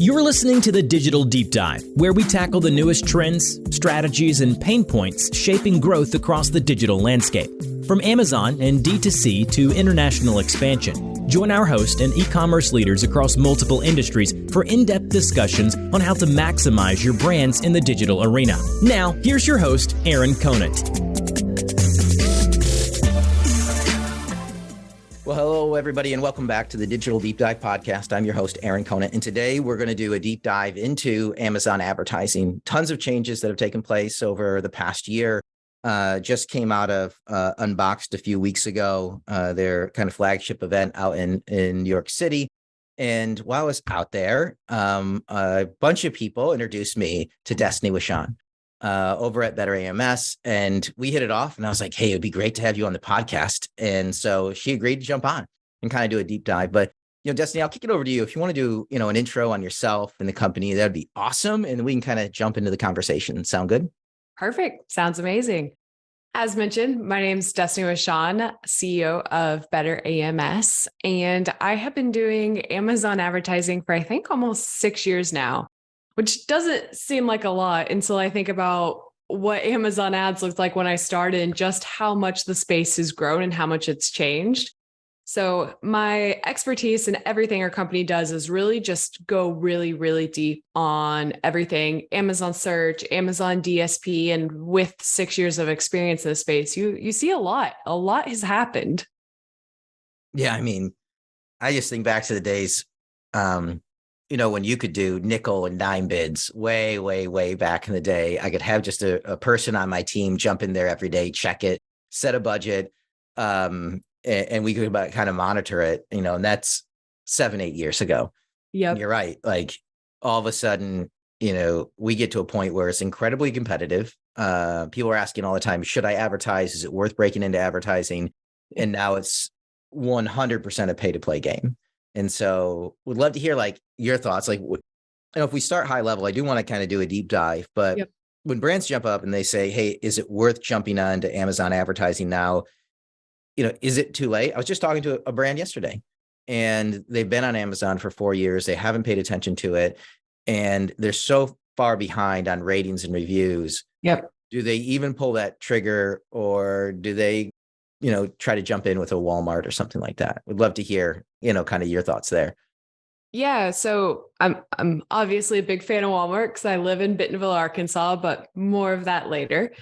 You're listening to the Digital Deep Dive, where we tackle the newest trends, strategies, and pain points shaping growth across the digital landscape. From Amazon and D2C to international expansion, join our host and e-commerce leaders across multiple industries for in-depth discussions on how to maximize your brands in the digital arena. Now, here's your host, Aaron Conant. Well, hello, everybody, and welcome back to the Digital Deep Dive podcast. I'm your host, Aaron Conant, and today we're going to do a deep dive into Amazon advertising. Tons of changes that have taken place over the past year. Just came out of Unboxed a few weeks ago, their kind of flagship event out in New York City. And while I was out there, a bunch of people introduced me to Destaney Wishon over at Better AMS, and we hit it off. And I was like, "Hey, it'd be great to have you on the podcast." And so she agreed to jump on and kind of do a deep dive. But Destaney, I'll kick it over to you if you want to do an intro on yourself and the company. That'd be awesome, and we can kind of jump into the conversation. Sound good? Perfect. Sounds amazing. As mentioned, my name is Destaney Wishon, CEO of Better AMS, and I have been doing Amazon advertising for I think almost 6 years now, which doesn't seem like a lot until I think about what Amazon ads looked like when I started and just how much the space has grown and how much it's changed. So my expertise in everything our company does is really just go really, really deep on everything Amazon search, Amazon DSP, and with 6 years of experience in the space, you see a lot has happened. Yeah, I mean, I just think back to the days, when you could do nickel and dime bids way, way, way back in the day. I could have just a person on my team jump in there every day, check it, set a budget, and we could kind of monitor it, and that's 7-8 years ago. Yeah, you're right. Like all of a sudden, we get to a point where it's incredibly competitive. People are asking all the time, should I advertise? Is it worth breaking into advertising? And now it's 100% a pay to play game. And so would love to hear your thoughts. If we start high level, I do want to kind of do a deep dive, but when brands jump up and they say, hey, is it worth jumping on to Amazon advertising now? Is it too late? I was just talking to a brand yesterday, and they've been on Amazon for 4 years. They haven't paid attention to it, and they're so far behind on ratings and reviews. Yep. Do they even pull that trigger, or do they, try to jump in with a Walmart or something like that? We'd love to hear, kind of your thoughts there. Yeah, so I'm obviously a big fan of Walmart because I live in Bentonville, Arkansas, but more of that later.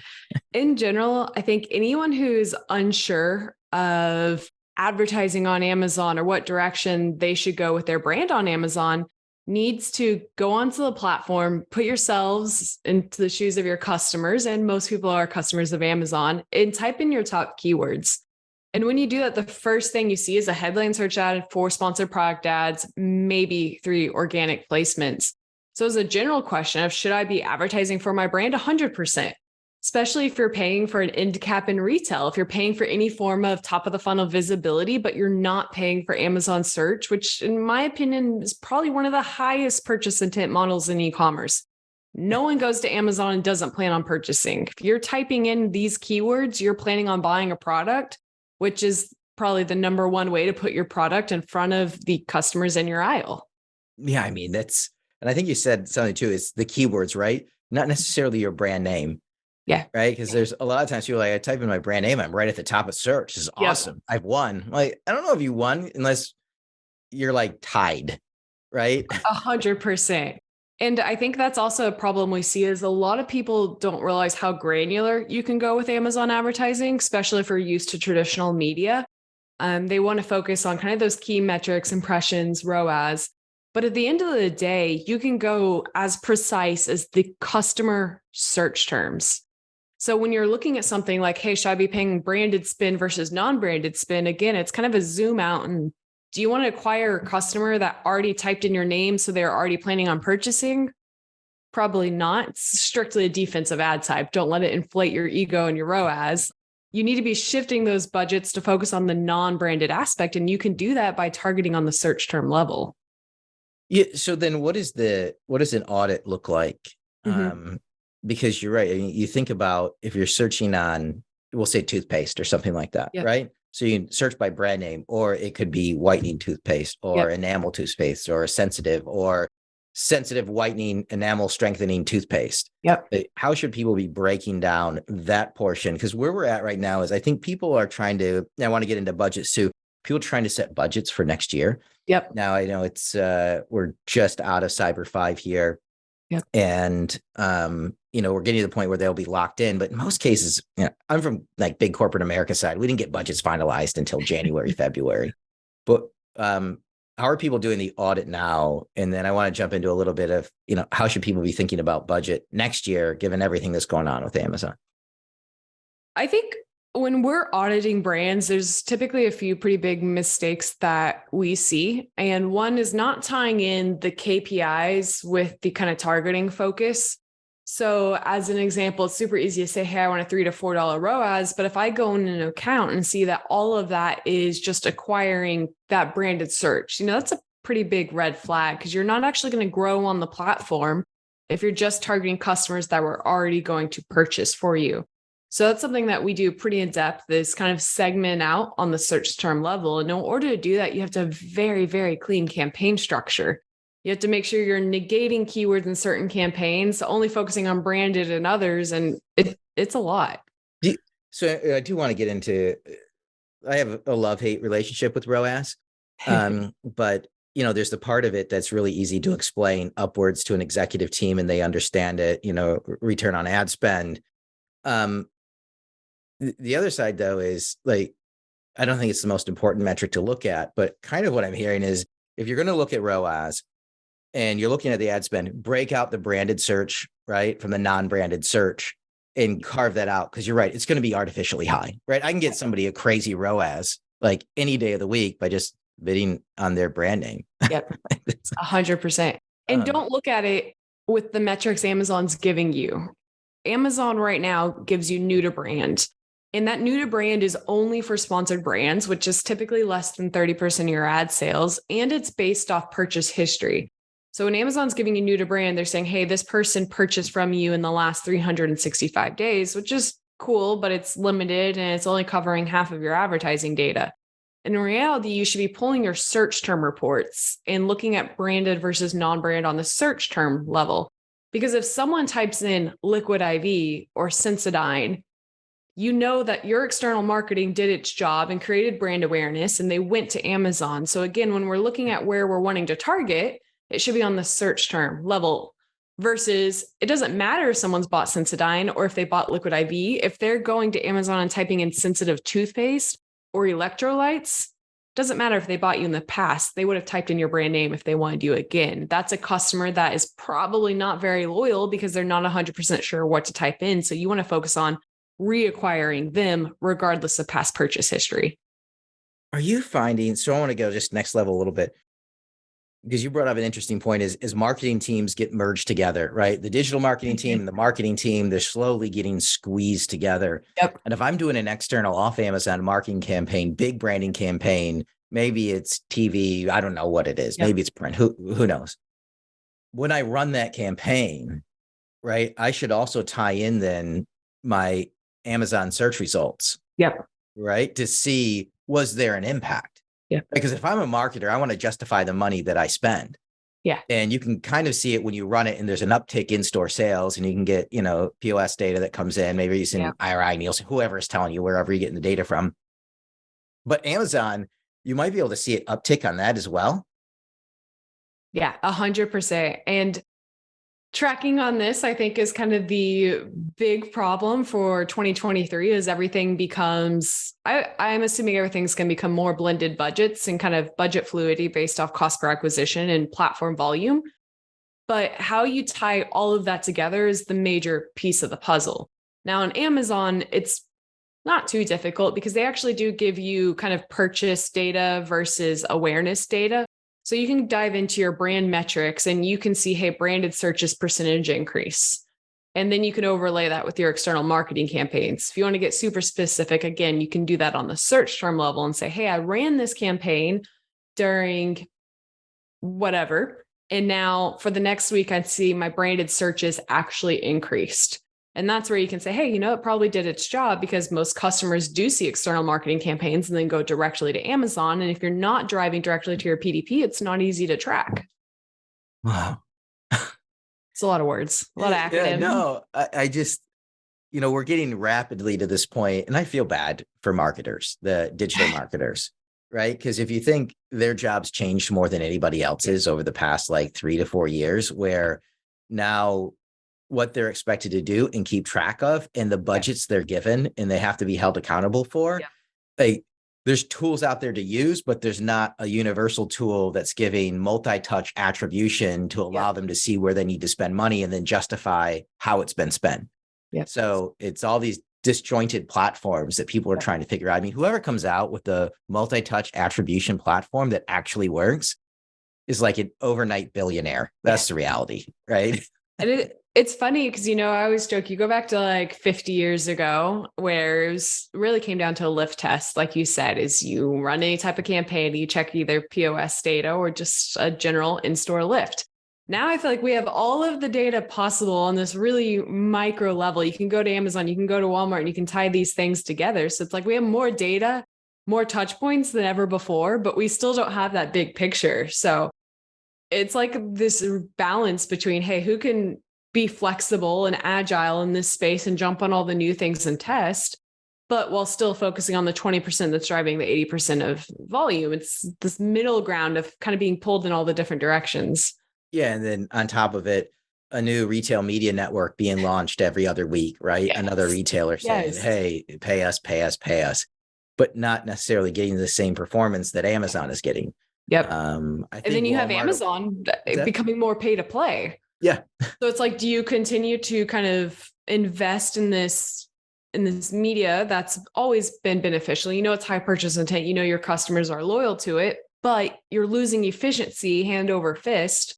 In general, I think anyone who's unsure of advertising on Amazon or what direction they should go with their brand on Amazon needs to go onto the platform, put yourselves into the shoes of your customers, and most people are customers of Amazon, and type in your top keywords. And when you do that, the first thing you see is a headline search ad, 4 sponsored product ads, maybe 3 organic placements. So as a general question of should I be advertising for my brand? 100%. Especially if you're paying for an end cap in retail, if you're paying for any form of top of the funnel visibility, but you're not paying for Amazon search, which in my opinion is probably one of the highest purchase intent models in e-commerce. No one goes to Amazon and doesn't plan on purchasing. If you're typing in these keywords, you're planning on buying a product, which is probably the number one way to put your product in front of the customers in your aisle. Yeah, I mean, and I think you said something too, is the keywords, right? Not necessarily your brand name. Yeah. Right. Because there's a lot of times people I type in my brand name, I'm right at the top of search. This is awesome. I've won. I don't know if you won unless you're tied. Right. 100%. And I think that's also a problem we see is a lot of people don't realize how granular you can go with Amazon advertising, especially if you're used to traditional media. They want to focus on kind of those key metrics, impressions, ROAS. But at the end of the day, you can go as precise as the customer search terms. So when you're looking at something like, hey, should I be paying branded spend versus non-branded spend? Again, it's kind of a zoom out. And do you want to acquire a customer that already typed in your name so they're already planning on purchasing? Probably not. It's strictly a defensive ad type. Don't let it inflate your ego and your ROAS. You need to be shifting those budgets to focus on the non-branded aspect. And you can do that by targeting on the search term level. Yeah. So then what does an audit look like? Mm-hmm. Because you're right. I mean, you think about if you're searching on, we'll say toothpaste or something like that, right? So you can search by brand name, or it could be whitening toothpaste or enamel toothpaste or sensitive or sensitive whitening enamel strengthening toothpaste. Yep. How should people be breaking down that portion? Because where we're at right now is I think people are trying to, I want to get into budgets too. People trying to set budgets for next year. Yep. Now I know it's, we're just out of Cyber 5 here. Yep. And, we're getting to the point where they'll be locked in, but in most cases, I'm from like big corporate America side. We didn't get budgets finalized until January, February, but, how are people doing the audit now? And then I want to jump into a little bit of, how should people be thinking about budget next year, given everything that's going on with Amazon? I think when we're auditing brands, there's typically a few pretty big mistakes that we see. And one is not tying in the KPIs with the kind of targeting focus. So as an example, it's super easy to say, hey, I want a $3 to $4 ROAS. But if I go in an account and see that all of that is just acquiring that branded search, that's a pretty big red flag, because you're not actually going to grow on the platform if you're just targeting customers that were already going to purchase for you. So that's something that we do pretty in depth, is kind of segment out on the search term level. And in order to do that, you have to have very, very clean campaign structure. You have to make sure you're negating keywords in certain campaigns, only focusing on branded and others. And it's a lot. So I do want to get into, I have a love-hate relationship with ROAS, but there's the part of it that's really easy to explain upwards to an executive team and they understand it, return on ad spend. The other side though is like, I don't think it's the most important metric to look at, but kind of what I'm hearing is if you're going to look at ROAS, and you're looking at the ad spend, break out the branded search, right, from the non-branded search and carve that out. Because you're right, it's going to be artificially high, right? I can get somebody a crazy ROAS like any day of the week by just bidding on their brand name. Yep, 100%. And don't look at it with the metrics Amazon's giving you. Amazon right now gives you new to brand. And that new to brand is only for sponsored brands, which is typically less than 30% of your ad sales. And it's based off purchase history. So when Amazon's giving you new to brand, they're saying, hey, this person purchased from you in the last 365 days, which is cool, but it's limited and it's only covering half of your advertising data. In reality, you should be pulling your search term reports and looking at branded versus non-brand on the search term level. Because if someone types in Liquid IV or Sensodyne, you know that your external marketing did its job and created brand awareness and they went to Amazon. So again, when we're looking at where we're wanting to target, it should be on the search term level versus it doesn't matter if someone's bought Sensodyne or if they bought Liquid IV. If they're going to Amazon and typing in sensitive toothpaste or electrolytes, doesn't matter if they bought you in the past. They would have typed in your brand name if they wanted you again. That's a customer that is probably not very loyal because they're not 100% sure what to type in. So you want to focus on reacquiring them regardless of past purchase history. Are you finding, so I want to go just next level a little bit, because you brought up an interesting point is marketing teams get merged together, right? The digital marketing team and the marketing team, they're slowly getting squeezed together. Yep. And if I'm doing an external off Amazon marketing campaign, big branding campaign, maybe it's TV, I don't know what it is. Yep. Maybe it's print, who knows? When I run that campaign, right, I should also tie in then my Amazon search results. Yep. Right? To see, was there an impact? Yeah. Because if I'm a marketer, I want to justify the money that I spend. Yeah. And you can kind of see it when you run it and there's an uptick in store sales and you can get, POS data that comes in, maybe using IRI, Nielsen, whoever is telling you, wherever you're getting the data from. But Amazon, you might be able to see it uptick on that as well. Yeah, 100%. And tracking on this, I think, is kind of the big problem for 2023 as everything becomes, I'm assuming everything's going to become more blended budgets and kind of budget fluidity based off cost per acquisition and platform volume. But how you tie all of that together is the major piece of the puzzle. Now on Amazon, it's not too difficult because they actually do give you kind of purchase data versus awareness data. So you can dive into your brand metrics and you can see, hey, branded searches percentage increase. And then you can overlay that with your external marketing campaigns. If you want to get super specific, again, you can do that on the search term level and say, hey, I ran this campaign during whatever. And now for the next week, I'd see my branded searches actually increased. And that's where you can say, hey, it probably did its job because most customers do see external marketing campaigns and then go directly to Amazon. And if you're not driving directly to your PDP, it's not easy to track. Wow. It's a lot of words, a lot of acronyms. Yeah, no, I just, we're getting rapidly to this point, and I feel bad for marketers, the digital marketers, right? Because if you think their jobs changed more than anybody else's over the past like 3 to 4 years, where now what they're expected to do and keep track of and the budgets they're given and they have to be held accountable for, there's tools out there to use, but there's not a universal tool that's giving multi-touch attribution to allow them to see where they need to spend money and then justify how it's been spent. So it's all these disjointed platforms that people are trying to figure out. I mean, whoever comes out with the multi-touch attribution platform that actually works is like an overnight billionaire. That's the reality, right? And it's funny because, I always joke, you go back to like 50 years ago where it really came down to a lift test. Like you said, is you run any type of campaign, you check either POS data or just a general in-store lift. Now I feel like we have all of the data possible on this really micro level. You can go to Amazon, you can go to Walmart, and you can tie these things together. So it's like we have more data, more touch points than ever before, but we still don't have that big picture. So it's like this balance between, hey, who can be flexible and agile in this space and jump on all the new things and test, but while still focusing on the 20% that's driving the 80% of volume. It's this middle ground of kind of being pulled in all the different directions. Yeah. And then on top of it, a new retail media network being launched every other week, right? Another retailer saying, hey, pay us, but not necessarily getting the same performance that Amazon is getting. And then you have Amazon becoming more pay to play. So it's like, do you continue to kind of invest in this media that's always been beneficial? It's high purchase intent. Your customers are loyal to it, but you're losing efficiency hand over fist.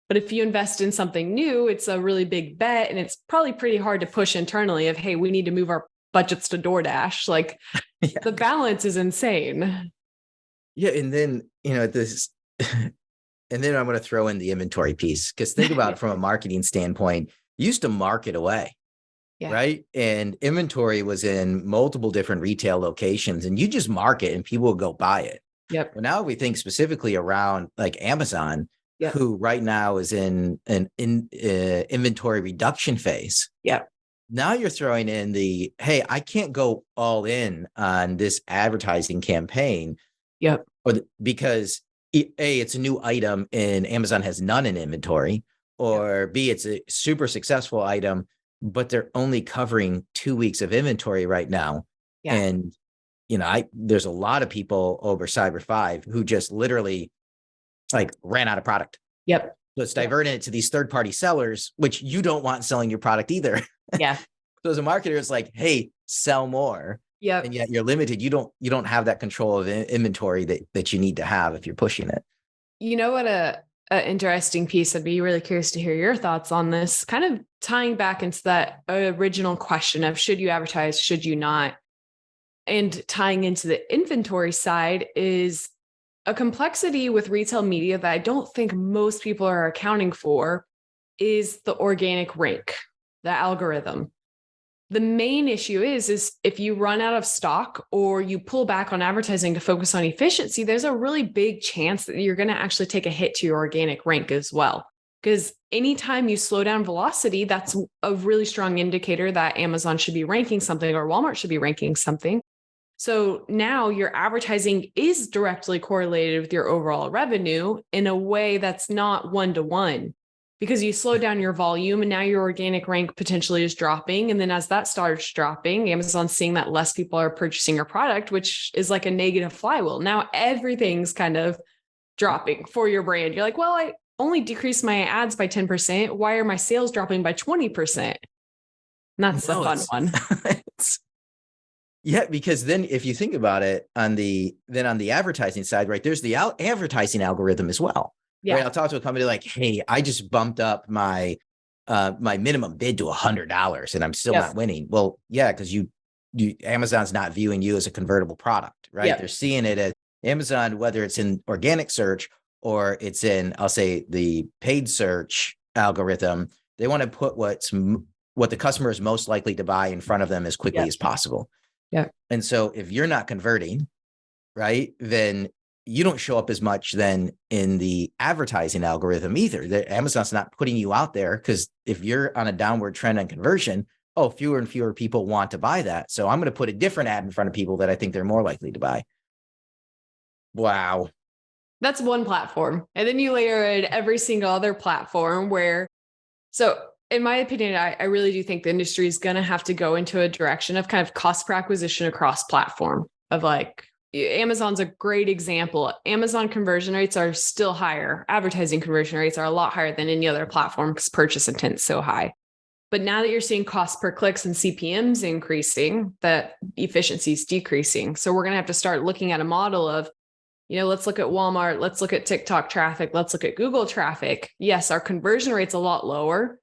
But if you invest in something new, it's a really big bet. And it's probably pretty hard to push internally of, hey, we need to move our budgets to DoorDash. Like the balance is insane. And then, and then I'm going to throw in the inventory piece, because think about it from a marketing standpoint. You used to market away, right? And inventory was in multiple different retail locations, and you just market and people will go buy it. But now we think specifically around like Amazon, who right now is in an inventory reduction phase. Now you're throwing in hey, I can't go all in on this advertising campaign. Because A, it's a new item and Amazon has none in inventory, or B, it's a super successful item, but they're only covering 2 weeks of inventory right now. And, there's a lot of people over Cyber 5 who just literally like ran out of product. So it's diverting it to these third-party sellers, which you don't want selling your product either. So as a marketer, it's like, hey, sell more. And yet you're limited. You don't have that control of inventory that you need to have if you're pushing it. What a interesting piece. I'd be really curious to hear your thoughts on this, kind of tying back into that original question of should you advertise, should you not? And tying into the inventory side is a complexity with retail media that I don't think most people are accounting for is the organic rank, the algorithm. The main issue is if you run out of stock or you pull back on advertising to focus on efficiency, there's a really big chance that you're going to actually take a hit to your organic rank as well. Because anytime you slow down velocity, that's a really strong indicator that Amazon should be ranking something or Walmart should be ranking something. So now your advertising is directly correlated with your overall revenue in a way that's not one-to-one. Because you slow down your volume and now your organic rank potentially is dropping. And then as that starts dropping, Amazon's seeing that less people are purchasing your product, which is like a negative flywheel. Now everything's kind of dropping for your brand. You're like, well, I only decreased my ads by 10%. Why are my sales dropping by 20%? And that's the fun one. Because then if you think about it on the advertising side, right, there's the advertising algorithm as well. Right? I'll talk to a company like, hey, I just bumped up my minimum bid to $100 and I'm still not winning. Well, because you Amazon's not viewing you as a convertible product, right? They're seeing it as Amazon, whether it's in organic search or it's in, I'll say, the paid search algorithm. They want to put what the customer is most likely to buy in front of them as quickly as possible. And so if you're not converting, right, then you don't show up as much then in the advertising algorithm either. Amazon's not putting you out there because if you're on a downward trend on conversion, fewer and fewer people want to buy that. So I'm going to put a different ad in front of people that I think they're more likely to buy. Wow. That's one platform. And then you layer in every single other platform so in my opinion, I really do think the industry is going to have to go into a direction of kind of cost per acquisition across platform of like, Amazon's a great example. Amazon conversion rates are still higher. Advertising conversion rates are a lot higher than any other platform because purchase intent is so high. But now that you're seeing cost per clicks and CPMs increasing, that efficiency is decreasing. So we're going to have to start looking at a model of, let's look at Walmart, let's look at TikTok traffic, let's look at Google traffic. Yes, our conversion rate's a lot lower,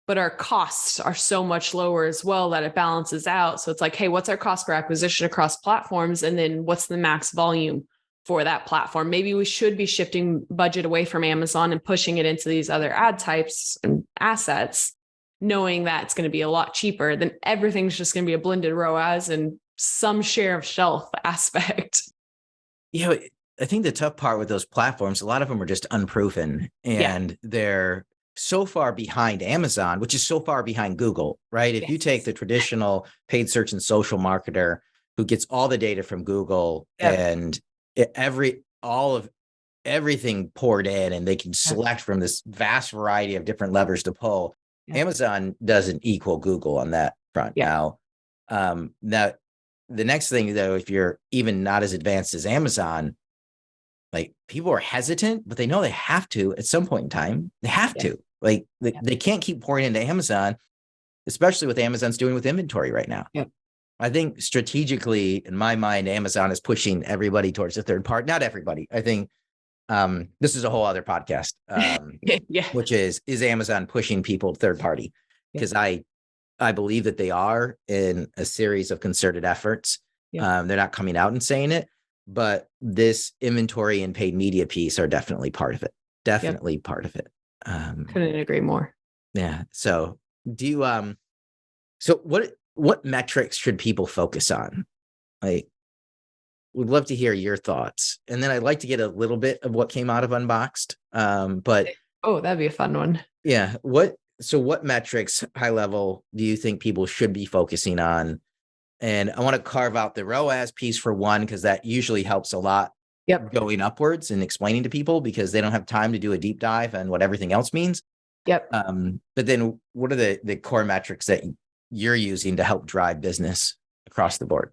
but our costs are so much lower as well that it balances out. So it's like, hey, what's our cost per acquisition across platforms? And then what's the max volume for that platform? Maybe we should be shifting budget away from Amazon and pushing it into these other ad types and assets, knowing that it's going to be a lot cheaper than everything's just going to be a blended ROAS and some share of shelf aspect. I think the tough part with those platforms, a lot of them are just unproven and they're so far behind Amazon, which is so far behind Google, right? If you take the traditional paid search and social marketer who gets all the data from Google and everything poured in and they can select from this vast variety of different levers to pull. Amazon doesn't equal Google on that front. Now, the next thing though, if you're even not as advanced as Amazon, like people are hesitant, but they know they have to at some point in time. They have to. Like they can't keep pouring into Amazon, especially with Amazon's doing with inventory right now. I think strategically, in my mind, Amazon is pushing everybody towards the third party. Not everybody. I think this is a whole other podcast, which is Amazon pushing people third party? Because I believe that they are in a series of concerted efforts. They're not coming out and saying it, but this inventory and paid media piece are definitely part of it. Definitely part of it. Couldn't agree more. Yeah. So do you, so what metrics should people focus on? Like, we'd love to hear your thoughts. And then I'd like to get a little bit of what came out of Unboxed. But that'd be a fun one. Yeah. What metrics, high level, do you think people should be focusing on? And I want to carve out the ROAS piece for one, because that usually helps a lot going upwards and explaining to people because they don't have time to do a deep dive on what everything else means. But then what are the core metrics that you're using to help drive business across the board?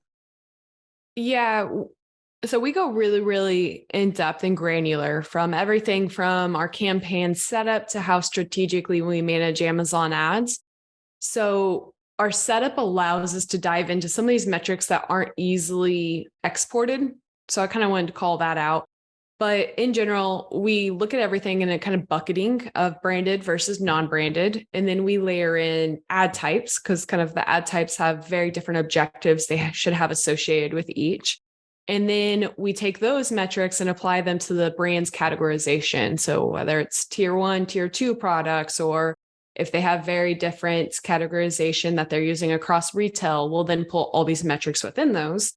Yeah. So we go really, really in depth and granular from everything from our campaign setup to how strategically we manage Amazon ads. So our setup allows us to dive into some of these metrics that aren't easily exported. So I kind of wanted to call that out. But in general, we look at everything in a kind of bucketing of branded versus non-branded. And then we layer in ad types because kind of the ad types have very different objectives they should have associated with each. And then we take those metrics and apply them to the brand's categorization. So whether it's tier 1, tier 2 products, or if they have very different categorization that they're using across retail, we'll then pull all these metrics within those.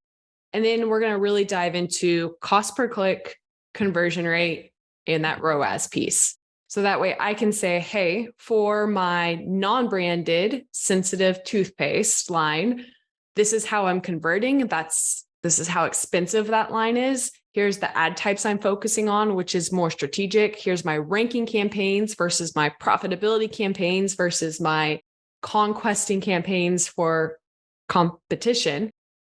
And then we're going to really dive into cost per click, conversion rate, and that ROAS piece. So that way I can say, hey, for my non-branded sensitive toothpaste line, this is how I'm converting. This is how expensive that line is. Here's the ad types I'm focusing on, which is more strategic. Here's my ranking campaigns versus my profitability campaigns versus my conquesting campaigns for competition.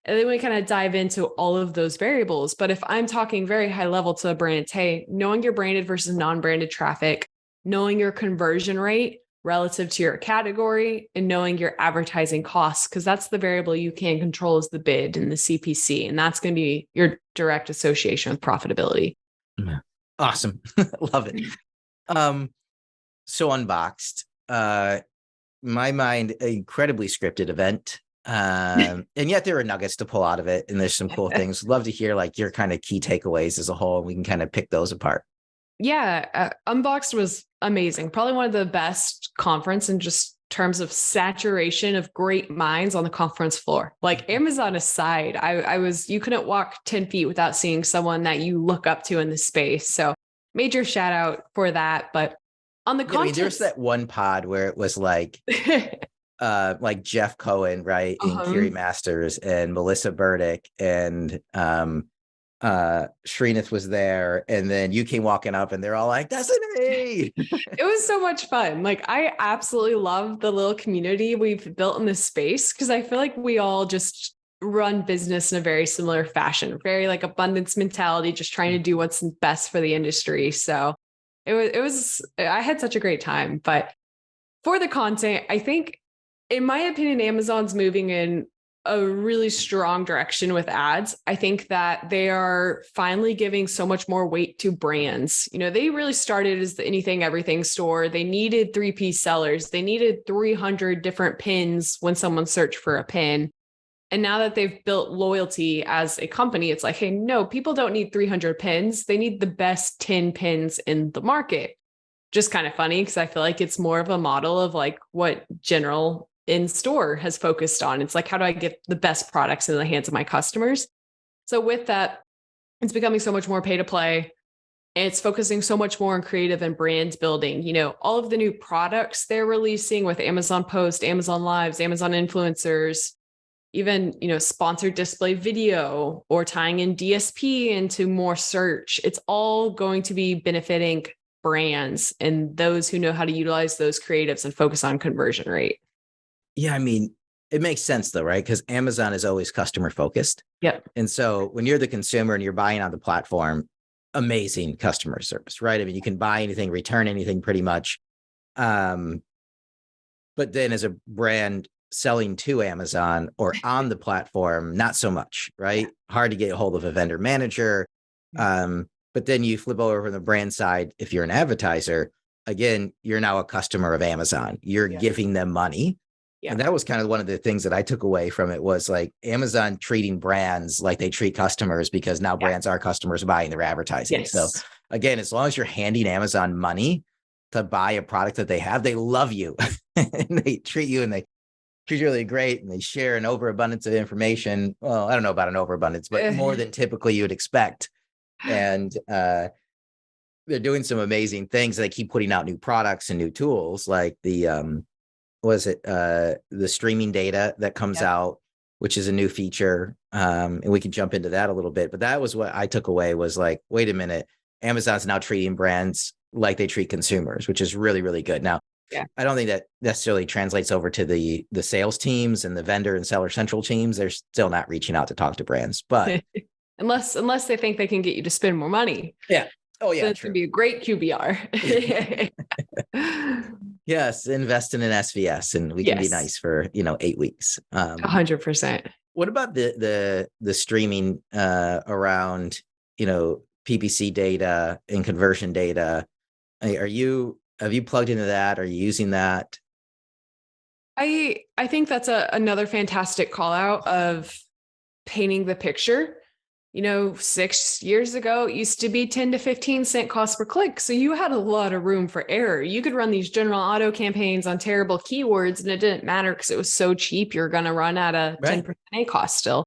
And then we kind of dive into all of those variables. But if I'm talking very high level to a brand, it's, hey, knowing your branded versus non-branded traffic, knowing your conversion rate relative to your category, and knowing your advertising costs, because that's the variable you can control is the bid and the CPC. And that's going to be your direct association with profitability. Awesome. Love it. So Unboxed, my mind, incredibly scripted event. And yet there are nuggets to pull out of it. And there's some cool things. Love to hear like your kind of key takeaways as a whole. And we can kind of pick those apart. Yeah. Unboxed was amazing. Probably one of the best conference and just terms of saturation of great minds on the conference floor. Like Amazon aside, you couldn't walk 10 feet without seeing someone that you look up to in the space. So major shout out for that. But on the content, there's that one pod where it was like Jeff Cohen, right? And Kiri Masters and Melissa Burdick and Srinath was there, and then you came walking up and they're all like, Destaney. It was so much fun. Like, I absolutely love the little community we've built in this space, because I feel like we all just run business in a very similar fashion, very like abundance mentality, just trying to do what's best for the industry. So I had such a great time. But for the content, I think, in my opinion, Amazon's moving in a really strong direction with ads. I think that they are finally giving so much more weight to brands. They really started as the anything, everything store. They needed 3P sellers. They needed 300 different pins when someone searched for a pin. And now that they've built loyalty as a company, it's like, hey, no, people don't need 300 pins. They need the best 10 pins in the market. Just kind of funny, because I feel like it's more of a model of like what General in store has focused on. It's like, how do I get the best products in the hands of my customers? So with that, it's becoming so much more pay to play. It's focusing so much more on creative and brand building. All of the new products they're releasing with Amazon Post, Amazon Lives, Amazon Influencers, even, sponsored display video, or tying in DSP into more search. It's all going to be benefiting brands and those who know how to utilize those creatives and focus on conversion rate. Yeah, I mean, it makes sense though, right? Because Amazon is always customer focused. Yep. And so when you're the consumer and you're buying on the platform, amazing customer service, right? I mean, you can buy anything, return anything pretty much. But then as a brand selling to Amazon or on the platform, not so much, right? Hard to get a hold of a vendor manager. But then you flip over from the brand side. If you're an advertiser, again, you're now a customer of Amazon. You're giving them money. Yeah. And that was kind of one of the things that I took away from it, was like Amazon treating brands like they treat customers, because now brands are customers buying their advertising. Yes. So again, as long as you're handing Amazon money to buy a product that they have, they love you and they treat you really great, and they share an overabundance of information. Well, I don't know about an overabundance, but more than typically you would expect. And they're doing some amazing things. They keep putting out new products and new tools, like the the streaming data that comes out, which is a new feature. And we can jump into that a little bit, but that was what I took away, was like, wait a minute, Amazon's now treating brands like they treat consumers, which is really, really good. Now, I don't think that necessarily translates over to the sales teams and the vendor and seller central teams. They're still not reaching out to talk to brands, but unless they think they can get you to spend more money. Yeah. Oh yeah. It's going to be a great QBR. Yes. Invest in an SVS and we can be nice for, 8 weeks. 100%. What about the streaming around, PPC data and conversion data? Have you plugged into that? Are you using that? I think that's another fantastic call out of painting the picture. 6 years ago, it used to be 10 to 15 cent cost per click. So you had a lot of room for error. You could run these general auto campaigns on terrible keywords and it didn't matter because it was so cheap. You're going to run at a 10% A cost still.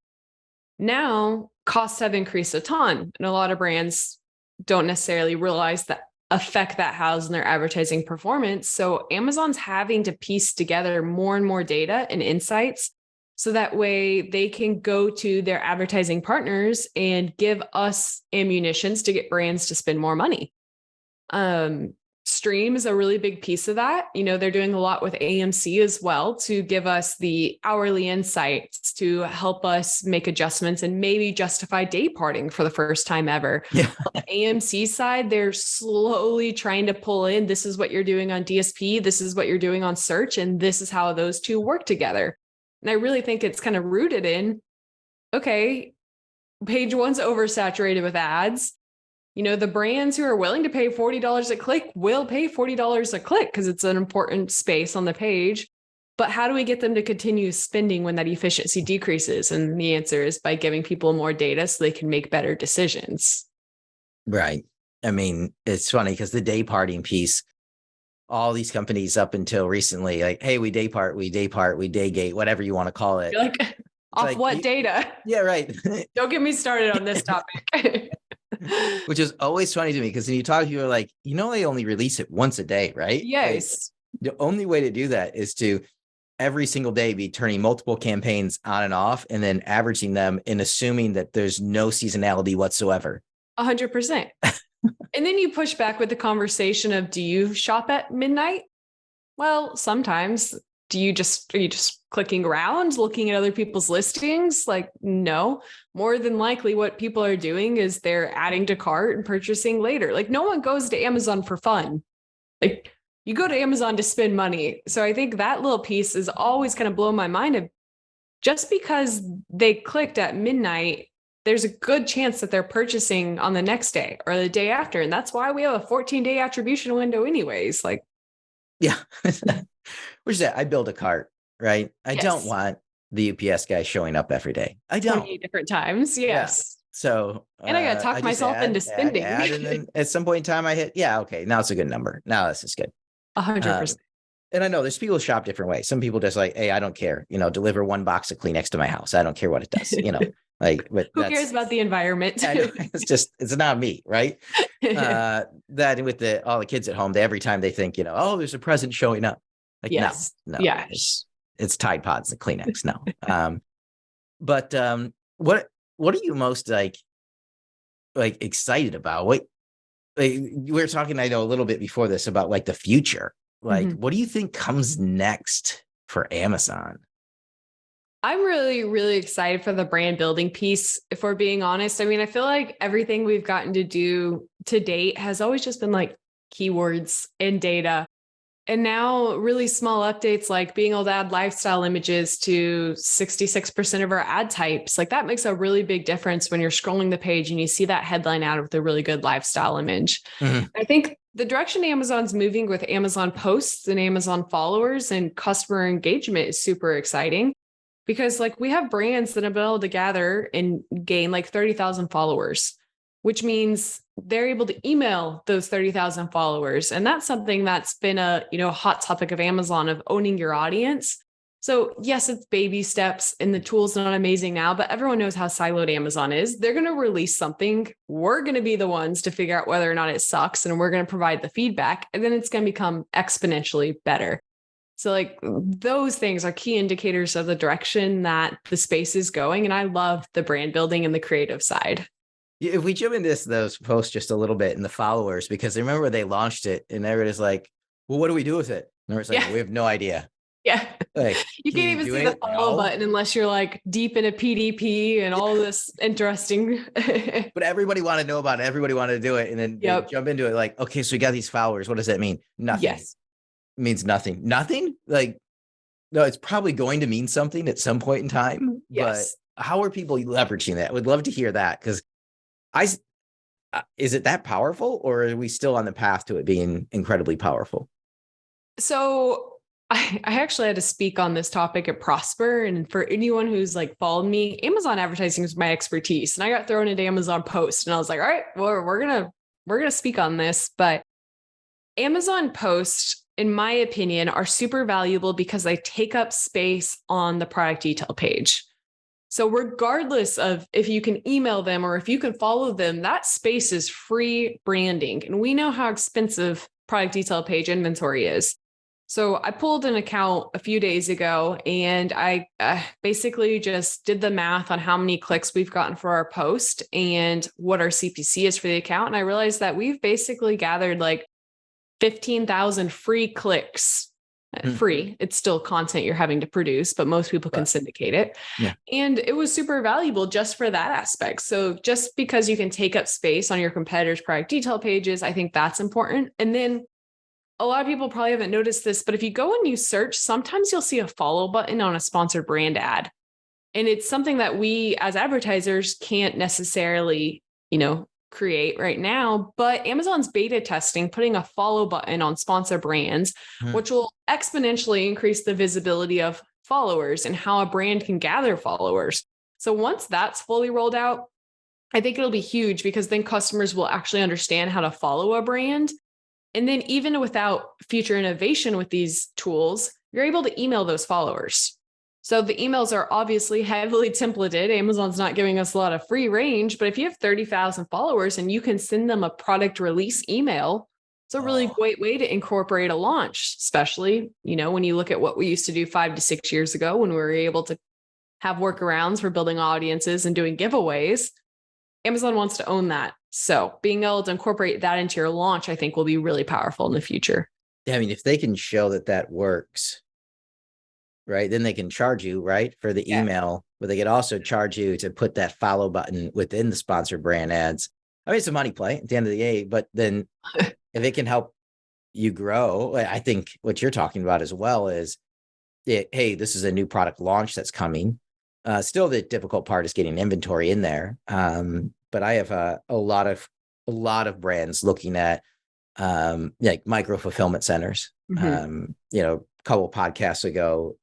Now costs have increased a ton, and a lot of brands don't necessarily realize that effect that has in their advertising performance. So Amazon's having to piece together more and more data and insights, so that way they can go to their advertising partners and give us ammunitions to get brands to spend more money. Stream is a really big piece of that. They're doing a lot with AMC as well to give us the hourly insights to help us make adjustments and maybe justify day parting for the first time ever. Yeah. On the AMC side, they're slowly trying to pull in, this is what you're doing on DSP, this is what you're doing on search, and this is how those two work together. And I really think it's kind of rooted in, okay, page one's oversaturated with ads. The brands who are willing to pay $40 a click will pay $40 a click because it's an important space on the page. But how do we get them to continue spending when that efficiency decreases? And the answer is by giving people more data so they can make better decisions. Right. I mean, it's funny because the day parting piece, all these companies up until recently, like, hey, we day part, we day gate, whatever you want to call it. You're like, off like, what data? Yeah, right. Don't get me started on this topic. Which is always funny to me, because when you talk to people, like, they only release it once a day, right? Yes. Like, the only way to do that is to every single day be turning multiple campaigns on and off, and then averaging them and assuming that there's no seasonality whatsoever. 100%. And then you push back with the conversation of, do you shop at midnight? Well, sometimes. Are you just clicking around, looking at other people's listings? Like, no. More than likely what people are doing is they're adding to cart and purchasing later. Like, no one goes to Amazon for fun. Like, you go to Amazon to spend money. So I think that little piece is always kind of blown my mind of, just because they clicked at midnight, there's a good chance that they're purchasing on the next day or the day after. And that's why we have a 14-day attribution window anyways. Like, yeah. Which is that I build a cart, right? I Yes. don't want the UPS guy showing up every day. I don't. 28 different times. Yes. Yeah. So, and I got to talk myself into spending. And then at some point in time I hit, okay, now it's a good number. Now this is good. 100%. And I know there's people who shop different ways. Some people just like, hey, I don't care, deliver one box of Kleenex to my house. I don't care what it does, like, but who cares about the environment? it's not me. Right. That with all the kids at home, every time they think, there's a present showing up. Like, yes. No, yes. It's Tide Pods and Kleenex. No. But what are you most like excited about? We were talking, I know, a little bit before this about like the future. Like, what do you think comes next for Amazon? I'm really, really excited for the brand building piece. If we're being honest, I mean, I feel like everything we've gotten to do to date has always just been like keywords and data. And now really small updates, like being able to add lifestyle images to 66% of our ad types. Like, that makes a really big difference when you're scrolling the page and you see that headline ad with a really good lifestyle image. I think the direction Amazon's moving with Amazon posts and Amazon followers and customer engagement is super exciting, because like we have brands that have been able to gather and gain like 30,000 followers, which means they're able to email those 30,000 followers. And that's something that's been a hot topic of Amazon, of owning your audience. So yes, it's baby steps and the tool's not amazing now, but everyone knows how siloed Amazon is. They're going to release something. We're going to be the ones to figure out whether or not it sucks, and we're going to provide the feedback, and then it's going to become exponentially better. So like, those things are key indicators of the direction that the space is going. And I love the brand building and the creative side. If we jump into those posts just a little bit, and the followers, because I remember they launched it and everybody's like, well, what do we do with it? And it's like, we have no idea. Yeah. Like, you can't even see the follow button unless you're like deep in a PDP and all this interesting. But everybody wanted to know about it. Everybody wanted to do it. And then they jump into it like, okay, so we got these followers. What does that mean? Nothing. Yes. It means nothing. Nothing? Like, no, it's probably going to mean something at some point in time. Yes. But how are people leveraging that? I would love to hear that, because is it that powerful, or are we still on the path to it being incredibly powerful? So I actually had to speak on this topic at Prosper. And for anyone who's like followed me, Amazon advertising is my expertise. And I got thrown into Amazon Post, and I was like, all right, well, we're going to speak on this. But Amazon Post, in my opinion, are super valuable because they take up space on the product detail page. So regardless of if you can email them or if you can follow them, that space is free branding. And we know how expensive product detail page inventory is. So I pulled an account a few days ago, and I basically just did the math on how many clicks we've gotten for our post and what our CPC is for the account. And I realized that we've basically gathered like 15,000 free clicks. Free. It's still content you're having to produce, but most people can syndicate it. Yeah. And it was super valuable just for that aspect. So just because you can take up space on your competitors' product detail pages, I think that's important. And then a lot of people probably haven't noticed this, but if you go and you search, sometimes you'll see a follow button on a sponsored brand ad. And it's something that we as advertisers can't necessarily, create right now, but Amazon's beta testing, putting a follow button on sponsor brands, which will exponentially increase the visibility of followers and how a brand can gather followers. So once that's fully rolled out, I think it'll be huge, because then customers will actually understand how to follow a brand. And then even without future innovation with these tools, you're able to email those followers. So the emails are obviously heavily templated. Amazon's not giving us a lot of free range, but if you have 30,000 followers and you can send them a product release email, it's a really great way to incorporate a launch, especially, when you look at what we used to do 5 to 6 years ago when we were able to have workarounds for building audiences and doing giveaways. Amazon wants to own that. So being able to incorporate that into your launch, I think will be really powerful in the future. Yeah, I mean, if they can show that works, right, then they can charge you, right, for the email, but they could also charge you to put that follow button within the sponsored brand ads. I mean, it's a money play at the end of the day, but then if it can help you grow, I think what you're talking about as well is, hey, this is a new product launch that's coming. Still, the difficult part is getting inventory in there. But I have a lot of brands looking at like micro fulfillment centers. A couple of podcasts ago,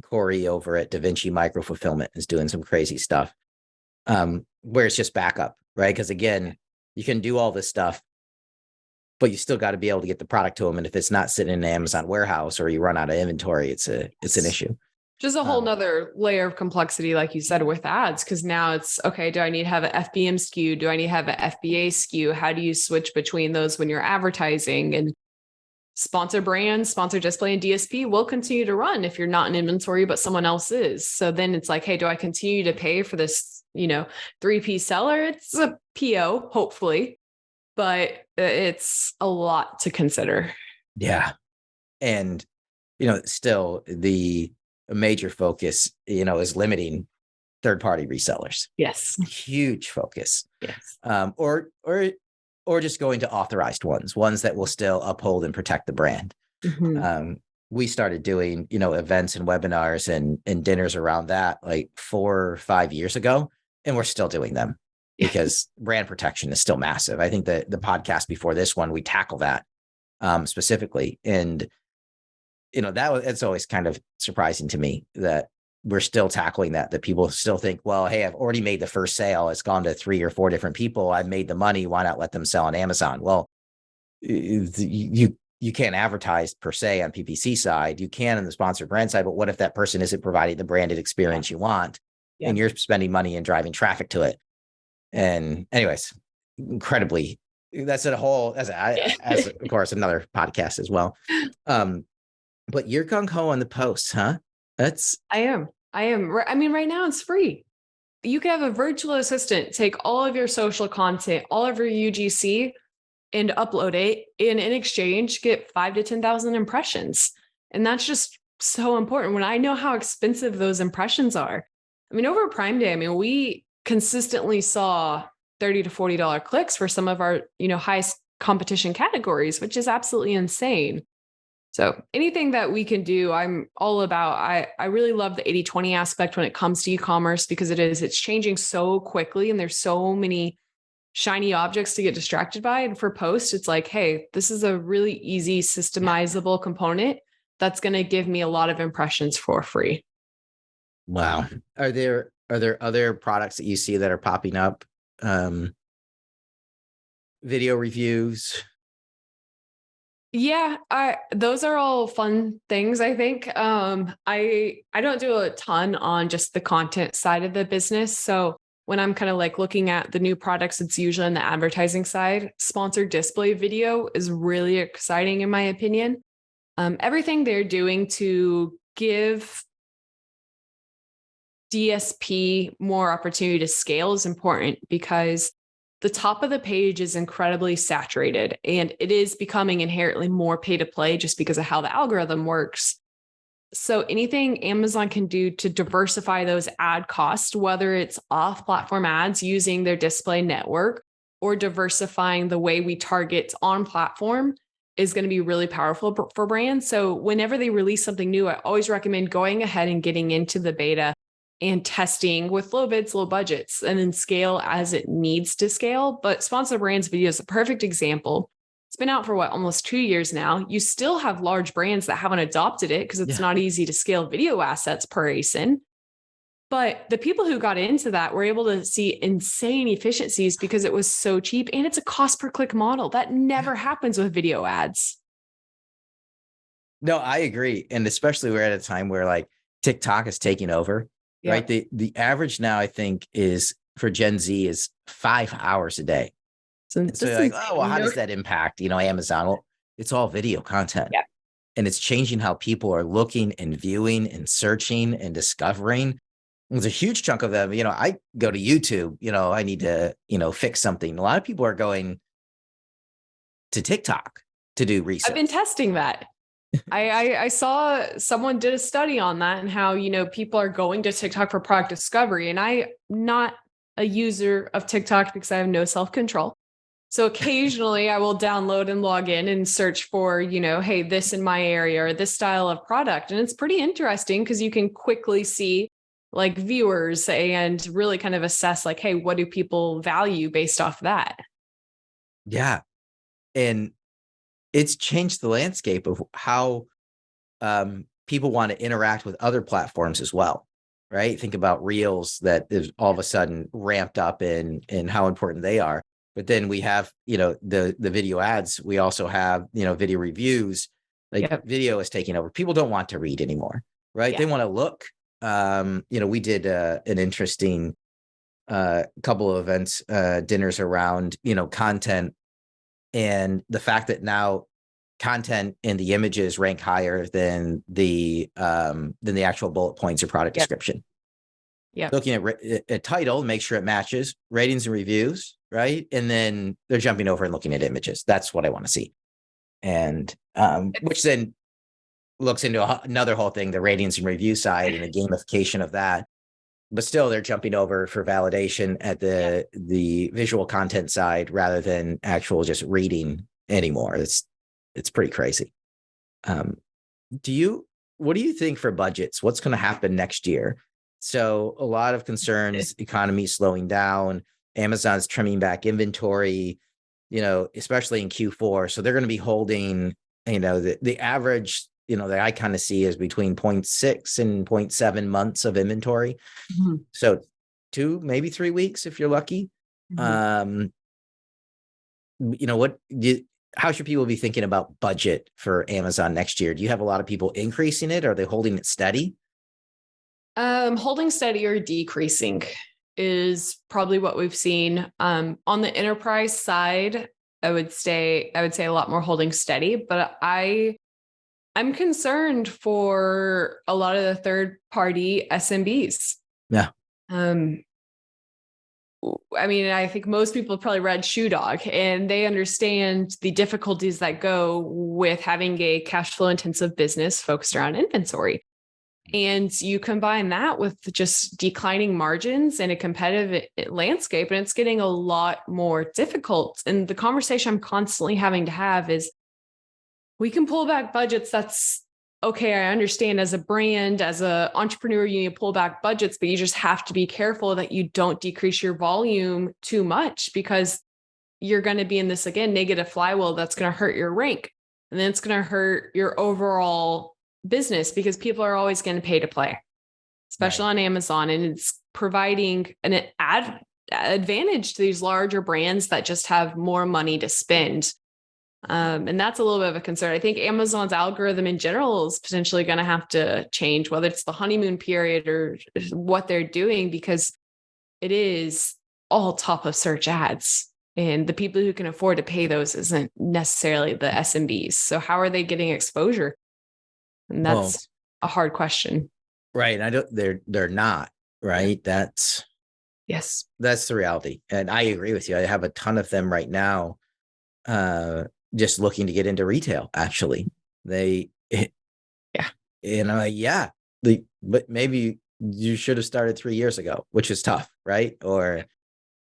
Corey over at Da Vinci Micro Fulfillment is doing some crazy stuff where it's just backup, right? Because again, you can do all this stuff, but you still got to be able to get the product to them. And if it's not sitting in an Amazon warehouse or you run out of inventory, it's an issue. Just a whole nother layer of complexity, like you said, with ads, because now it's, okay, do I need to have an FBM SKU? Do I need to have an FBA SKU? How do you switch between those when you're advertising? And sponsor brands, sponsor display, and DSP will continue to run if you're not in inventory, but someone else is. So then it's like, hey, do I continue to pay for this, 3P seller? It's a PO, hopefully, but it's a lot to consider. Yeah. And, still a major focus, is limiting third-party resellers. Yes. Huge focus. Yes. Or just going to authorized ones that will still uphold and protect the brand. We started doing, events and webinars and dinners around that like 4 or 5 years ago, and we're still doing them because brand protection is still massive. I think that the podcast before this one, we tackle that specifically. And it's always kind of surprising to me that we're still tackling that people still think, well, hey, I've already made the first sale. It's gone to 3 or 4 different people. I've made the money. Why not let them sell on Amazon? Well, you can't advertise per se on PPC side. You can on the sponsored brand side, but what if that person isn't providing the branded experience you want and you're spending money and driving traffic to it? And anyways, incredibly, that's a whole, as of course, another podcast as well. But you're gung-ho on the posts, huh? I am. I mean, right now it's free. You can have a virtual assistant take all of your social content, all of your UGC, and upload it, and in exchange, get 5 to 10,000 impressions. And that's just so important when I know how expensive those impressions are. I mean, over Prime Day, we consistently saw $30 to $40 clicks for some of our, highest competition categories, which is absolutely insane. So anything that we can do, I'm all about. I really love the 80-20 aspect when it comes to e-commerce because it's changing so quickly and there's so many shiny objects to get distracted by. And for post, it's like, hey, this is a really easy systemizable component that's going to give me a lot of impressions for free. Wow. Are there other products that you see that are popping up? Video reviews? Yeah, those are all fun things, I think. I don't do a ton on just the content side of the business. So when I'm kind of like looking at the new products, it's usually on the advertising side. Sponsored display video is really exciting, in my opinion. Everything they're doing to give DSP more opportunity to scale is important because the top of the page is incredibly saturated and it is becoming inherently more pay to play just because of how the algorithm works. So anything Amazon can do to diversify those ad costs, whether it's off-platform ads using their display network or diversifying the way we target on platform, is going to be really powerful for brands. So whenever they release something new, I always recommend going ahead and getting into the beta and testing with low bids, low budgets, and then scale as it needs to scale. But Sponsor Brands video is a perfect example. It's been out for almost 2 years now. You still have large brands that haven't adopted it because it's not easy to scale video assets per ASIN. But the people who got into that were able to see insane efficiencies because it was so cheap, and it's a cost per click model. That never happens with video ads. No, I agree. And especially we're at a time where like TikTok is taking over, right? The average now, I think, is for Gen Z is 5 hours a day. So you're like, oh, well, how does that impact, Amazon? Well, it's all video content. Yeah. And it's changing how people are looking and viewing and searching and discovering. There's a huge chunk of them. I go to YouTube, I need to, fix something. A lot of people are going to TikTok to do research. I've been testing that. I saw someone did a study on that and how, people are going to TikTok for product discovery. And I'm not a user of TikTok because I have no self-control. So occasionally I will download and log in and search for, hey, this in my area or this style of product. And it's pretty interesting because you can quickly see like viewers and really kind of assess like, hey, what do people value based off that? Yeah. And it's changed the landscape of how people want to interact with other platforms as well, right? Think about Reels that is all of a sudden ramped up in how important they are. But then we have, the video ads. We also have, video reviews. Like video is taking over. People don't want to read anymore, right? They want to look. We did an interesting couple of events, dinners around, content, and the fact that now content and the images rank higher than the actual bullet points or product description. Yeah. Looking at a title, make sure it matches ratings and reviews, right? And then they're jumping over and looking at images. That's what I want to see. And which then looks into another whole thing, the ratings and review side and the gamification of that. But still, they're jumping over for validation at the visual content side rather than actual just reading anymore. It's pretty crazy. What do you think for budgets? What's going to happen next year? So a lot of concerns, economy slowing down, Amazon's trimming back inventory, especially in Q4. So they're going to be holding, the average, that I kind of see is between 0.6 and 0.7 months of inventory. Mm-hmm. So 2, maybe 3 weeks if you're lucky. Mm-hmm. How should people be thinking about budget for Amazon next year? Do you have a lot of people increasing it? Or are they holding it steady? Holding steady or decreasing is probably what we've seen. On the enterprise side, I would say a lot more holding steady, but I'm concerned for a lot of the third-party SMBs. Yeah. I think most people have probably read Shoe Dog, and they understand the difficulties that go with having a cash flow intensive business focused around inventory. And you combine that with just declining margins and a competitive landscape, and it's getting a lot more difficult. And the conversation I'm constantly having to have is, we can pull back budgets. That's okay. I understand as a brand, as an entrepreneur, you need to pull back budgets, but you just have to be careful that you don't decrease your volume too much, because you're going to be in this, again, negative flywheel that's going to hurt your rank. And then it's going to hurt your overall business, because people are always going to pay to play, especially on Amazon. And it's providing an advantage to these larger brands that just have more money to spend. And that's a little bit of a concern. I think Amazon's algorithm in general is potentially going to have to change, whether it's the honeymoon period or what they're doing, because it is all top of search ads. And the people who can afford to pay those isn't necessarily the SMBs. So how are they getting exposure? And that's a hard question. Right. They're not, right? Yes. That's the reality. And I agree with you. I have a ton of them right now, just looking to get into retail. Actually, but maybe you should have started 3 years ago, which is tough, right? Or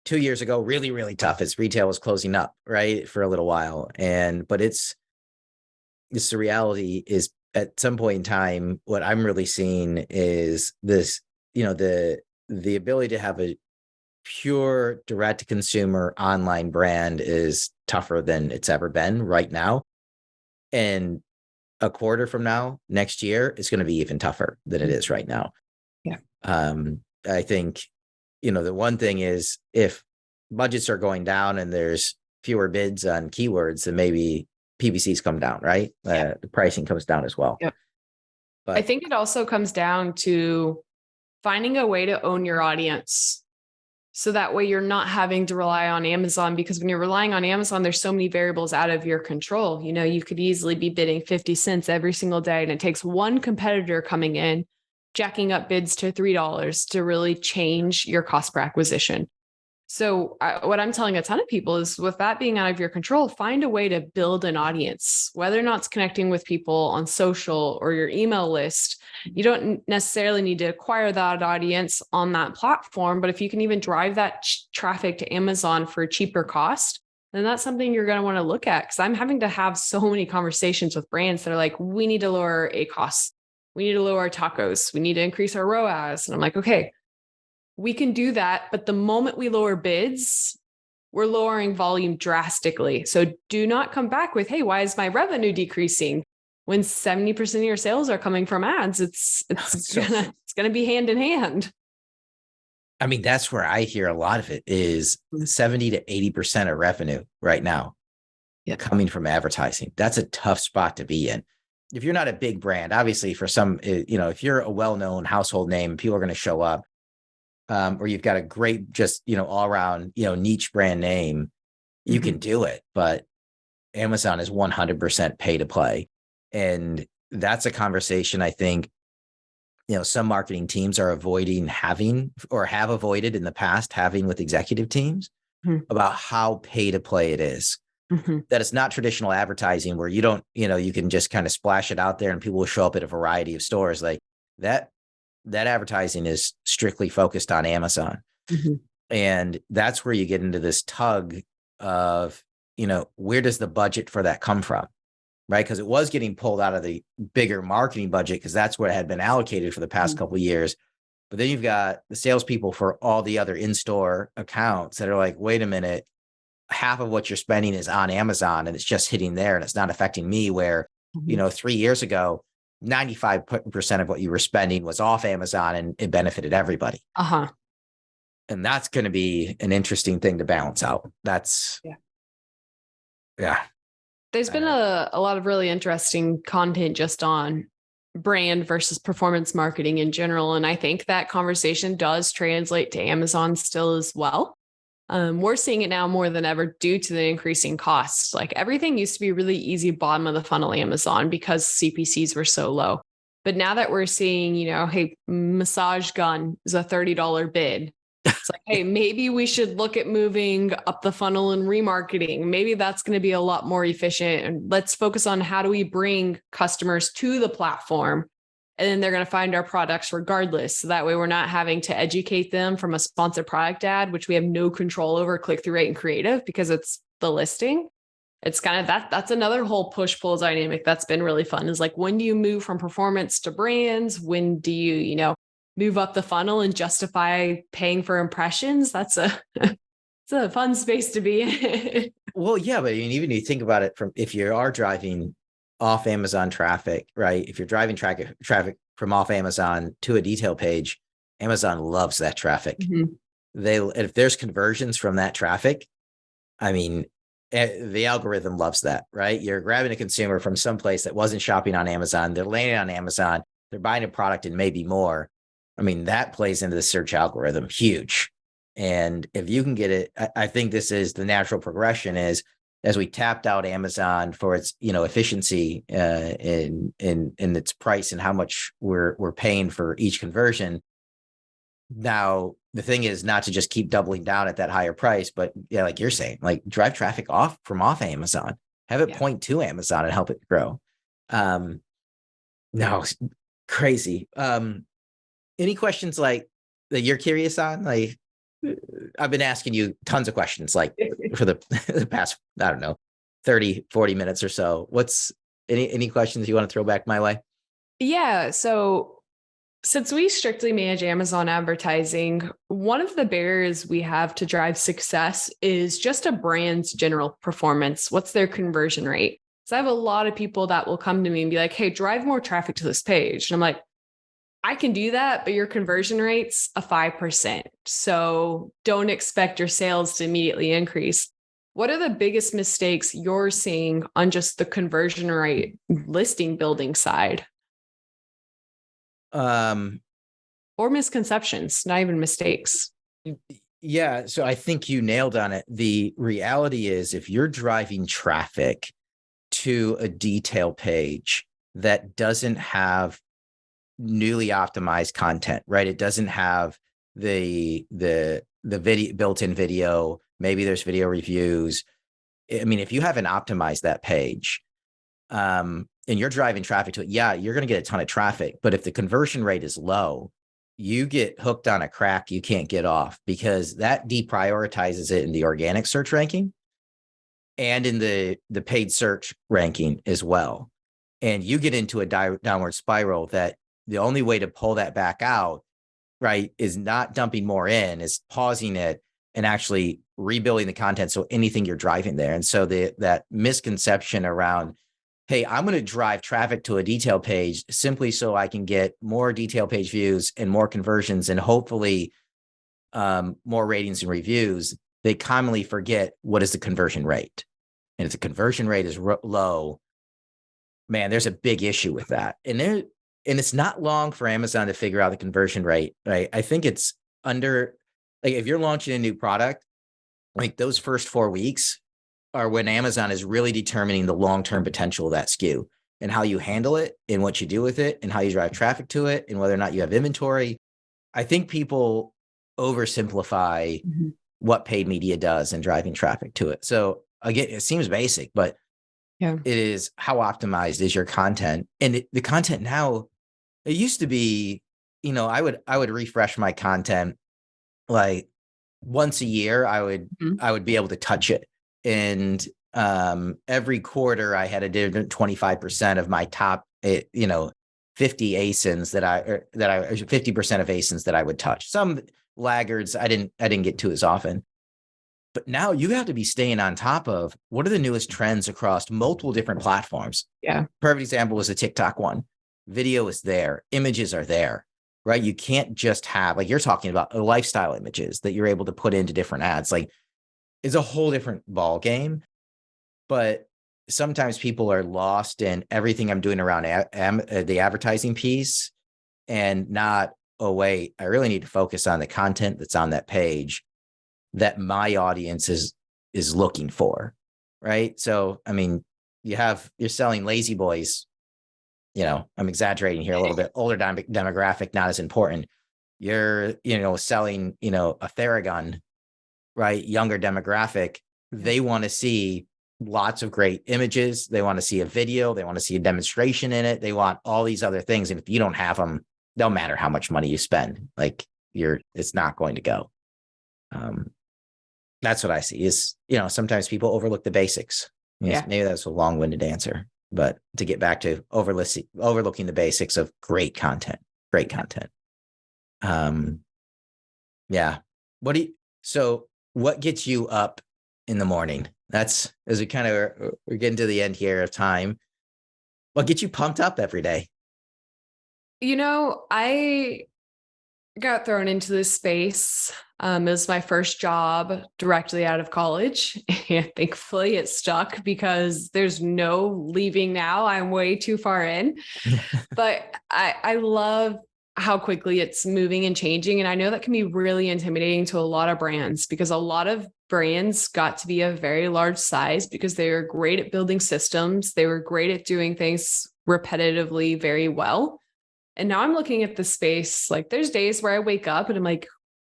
2 years ago, really, really tough as retail was closing up, right, for a little while. But it's the reality is, at some point in time, what I'm really seeing is this, the ability to have a pure direct to consumer online brand is tougher than it's ever been right now. And a quarter from now, next year, it's going to be even tougher than it is right now. Yeah. I think, the one thing is if budgets are going down and there's fewer bids on keywords, then maybe PPCs come down, right? Yeah. The pricing comes down as well. Yep. But I think it also comes down to finding a way to own your audience. So that way you're not having to rely on Amazon, because when you're relying on Amazon, there's so many variables out of your control. You could easily be bidding 50 cents every single day, and it takes one competitor coming in, jacking up bids to $3 to really change your cost per acquisition. So what I'm telling a ton of people is, with that being out of your control, find a way to build an audience, whether or not it's connecting with people on social or your email list. You don't necessarily need to acquire that audience on that platform, but if you can even drive that traffic to Amazon for a cheaper cost, then that's something you're going to want to look at. Because I'm having to have so many conversations with brands that are like, we need to lower a cost. We need to lower our tacos. We need to increase our ROAS. And I'm like, okay, we can do that. But the moment we lower bids, we're lowering volume drastically. So do not come back with, hey, why is my revenue decreasing? When 70% of your sales are coming from ads, it's gonna be hand in hand. I mean, that's where I hear a lot of it is 70 to 80% of revenue right now coming from advertising. That's a tough spot to be in. If you're not a big brand, obviously for some, if you're a well-known household name, people are going to show up. Or you've got a great, just, all around, niche brand name, you can do it. But Amazon is 100% pay to play. And that's a conversation I think, some marketing teams are avoiding having, or have avoided in the past having with executive teams about how pay to play it is. That it's not traditional advertising where you don't, you can just kind of splash it out there and people will show up at a variety of stores like that. That advertising is strictly focused on Amazon. And that's where you get into this tug of, where does the budget for that come from? Right. Because it was getting pulled out of the bigger marketing budget because that's what had been allocated for the past couple of years. But then you've got the salespeople for all the other in-store accounts that are like, wait a minute, half of what you're spending is on Amazon and it's just hitting there and it's not affecting me. Where, 3 years ago, 95% of what you were spending was off Amazon and it benefited everybody. And that's going to be an interesting thing to balance out. That's, yeah. There's been a lot of really interesting content just on brand versus performance marketing in general. And I think that conversation does translate to Amazon still as well. We're seeing it now more than ever due to the increasing costs. Like everything used to be really easy bottom of the funnel Amazon because CPCs were so low. But now that we're seeing, hey, massage gun is a $30 bid. It's like, hey, maybe we should look at moving up the funnel and remarketing. Maybe that's going to be a lot more efficient. And let's focus on how do we bring customers to the platform, and then they're going to find our products regardless. So that way we're not having to educate them from a sponsored product ad, which we have no control over click-through rate and creative because it's the listing. It's kind of that's another whole push-pull dynamic that's been really fun, is like, when do you move from performance to brands? When do you, move up the funnel and justify paying for impressions? That's it's a fun space to be in. Well, yeah, but even if you think about it if you are driving off Amazon traffic, right? If you're driving traffic from off Amazon to a detail page, Amazon loves that traffic. If there's conversions from that traffic, I mean, the algorithm loves that, right? You're grabbing a consumer from someplace that wasn't shopping on Amazon. They're landing on Amazon. They're buying a product and maybe more. I mean, that plays into the search algorithm huge. And if you can get it, I think this is the natural progression is, as we tapped out Amazon for its, efficiency in its price and how much we're paying for each conversion. Now, the thing is not to just keep doubling down at that higher price, but like you're saying, like drive traffic from off Amazon, have it point to Amazon and help it grow. No, crazy. Any questions like that you're curious on? Like, I've been asking you tons of questions, like for the past, I don't know, 30, 40 minutes or so. What's any questions you want to throw back my way? Yeah. So since we strictly manage Amazon advertising, one of the barriers we have to drive success is just a brand's general performance. What's their conversion rate? So I have a lot of people that will come to me and be like, hey, drive more traffic to this page. And I'm like, I can do that, but your conversion rate's a 5%. So don't expect your sales to immediately increase. What are the biggest mistakes you're seeing on just the conversion rate listing building side? Or misconceptions, not even mistakes. Yeah. So I think you nailed on it. The reality is if you're driving traffic to a detail page that doesn't have newly optimized content, right? It doesn't have the video built-in video. Maybe there's video reviews. I mean, if you haven't optimized that page, and you're driving traffic to it, yeah, you're going to get a ton of traffic. But if the conversion rate is low, you get hooked on a crack you can't get off, because that deprioritizes it in the organic search ranking and in the paid search ranking as well. And you get into a downward spiral that the only way to pull that back out, right, is not dumping more in, is pausing it and actually rebuilding the content. So anything you're driving there. And so that misconception around, hey, I'm going to drive traffic to a detail page simply so I can get more detail page views and more conversions and hopefully more ratings and reviews. They commonly forget, what is the conversion rate? And if the conversion rate is low, man, there's a big issue with that. And it's not long for Amazon to figure out the conversion rate, right? I think it's under, like, if you're launching a new product, like those first 4 weeks are when Amazon is really determining the long-term potential of that SKU and how you handle it and what you do with it and how you drive traffic to it and whether or not you have inventory. I think people oversimplify what paid media does in driving traffic to it. So again, it seems basic, but Yeah. it is, how optimized is your content? And the content now, it used to be, I would refresh my content like once a year. I would be able to touch it. And every quarter I had a different 25% of my top, 50 ASINs that I 50% of ASINs that I would touch. Some laggards I didn't get to as often. But now you have to be staying on top of what are the newest trends across multiple different platforms. Yeah. Perfect example was the TikTok one. Video is there. Images are there, right? You can't just have, like you're talking about, lifestyle images that you're able to put into different ads. Like, it's a whole different ball game. But sometimes people are lost in everything I'm doing around the advertising piece and not, oh, wait, I really need to focus on the content that's on that page that my audience is looking for, right? So, I mean, you're selling lazy boys, I'm exaggerating here a little bit, older demographic, not as important. You're, selling, a Theragun, right? Younger demographic. They want to see lots of great images. They want to see a video. They want to see a demonstration in it. They want all these other things. And if you don't have them, no matter how much money you spend, like it's not going to go. That's what I see is, sometimes people overlook the basics. Yes, maybe that's a long-winded answer, but to get back to overlooking the basics of great content. Yeah. So what gets you up in the morning? That's, as we're getting to the end here of time. What gets you pumped up every day? I got thrown into this space. It was my first job directly out of college. And thankfully it stuck because there's no leaving now. I'm way too far in. But I love how quickly it's moving and changing. And I know that can be really intimidating to a lot of brands because a lot of brands got to be a very large size because they were great at building systems. They were great at doing things repetitively very well. And now I'm looking at the space, like there's days where I wake up and I'm like,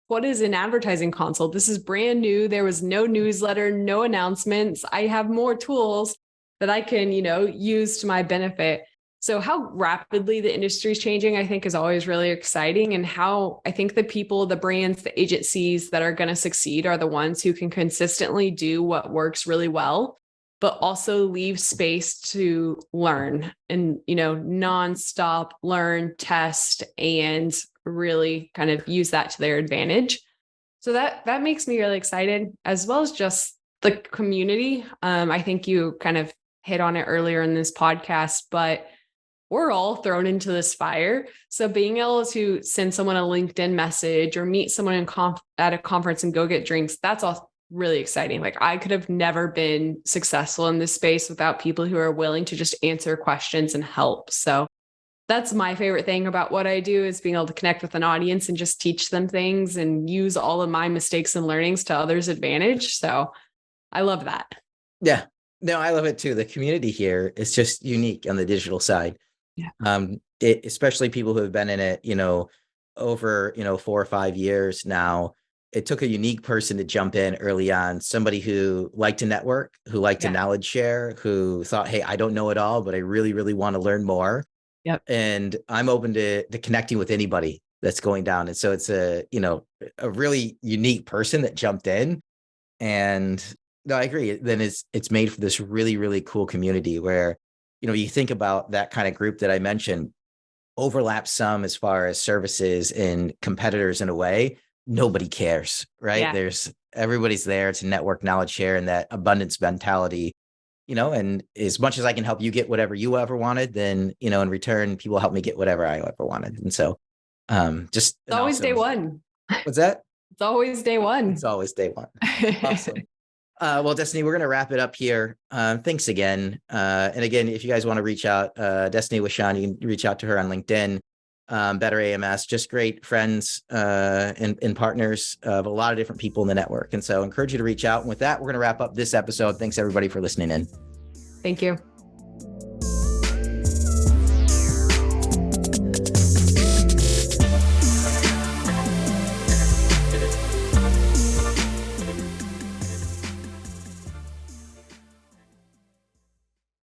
what is an advertising console? This is brand new. There was no newsletter, no announcements. I have more tools that I can, use to my benefit. So how rapidly the industry is changing, I think is always really exciting. And how I think the people, the brands, the agencies that are going to succeed are the ones who can consistently do what works really well, but also leave space to learn and, nonstop learn, test, and really kind of use that to their advantage. So that makes me really excited, as well as just the community. I think you kind of hit on it earlier in this podcast, but we're all thrown into this fire. So being able to send someone a LinkedIn message or meet someone at a conference and go get drinks, that's all really exciting. Like I could have never been successful in this space without people who are willing to just answer questions and help. So that's my favorite thing about what I do, is being able to connect with an audience and just teach them things and use all of my mistakes and learnings to others' advantage. So I love that. Yeah, no, I love it too. The community here is just unique on the digital side. Yeah. Especially people who have been in it, over, 4 or 5 years now. It took a unique person to jump in early on, somebody who liked to network, who liked to knowledge share, who thought, hey, I don't know it all, but I really, really want to learn more. Yep. And I'm open to connecting with anybody that's going down. And so it's a really unique person that jumped in. And no, I agree. Then it's made for this really, really cool community where, you think about that kind of group that I mentioned, overlaps some as far as services and competitors in a way. Nobody cares, right? Yeah. Everybody's there to network, knowledge share, and that abundance mentality. And as much as I can help you get whatever you ever wanted, then, in return, people help me get whatever I ever wanted. And so, just it's always day one. What's that? It's always day one. It's always day one. Awesome. Well, Destaney, we're going to wrap it up here. Thanks again. And again, if you guys want to reach out, Destaney Wishon, you can reach out to her on LinkedIn. Better AMS, just great friends and partners of a lot of different people in the network. And so I encourage you to reach out. And with that, we're going to wrap up this episode. Thanks everybody for listening in. Thank you.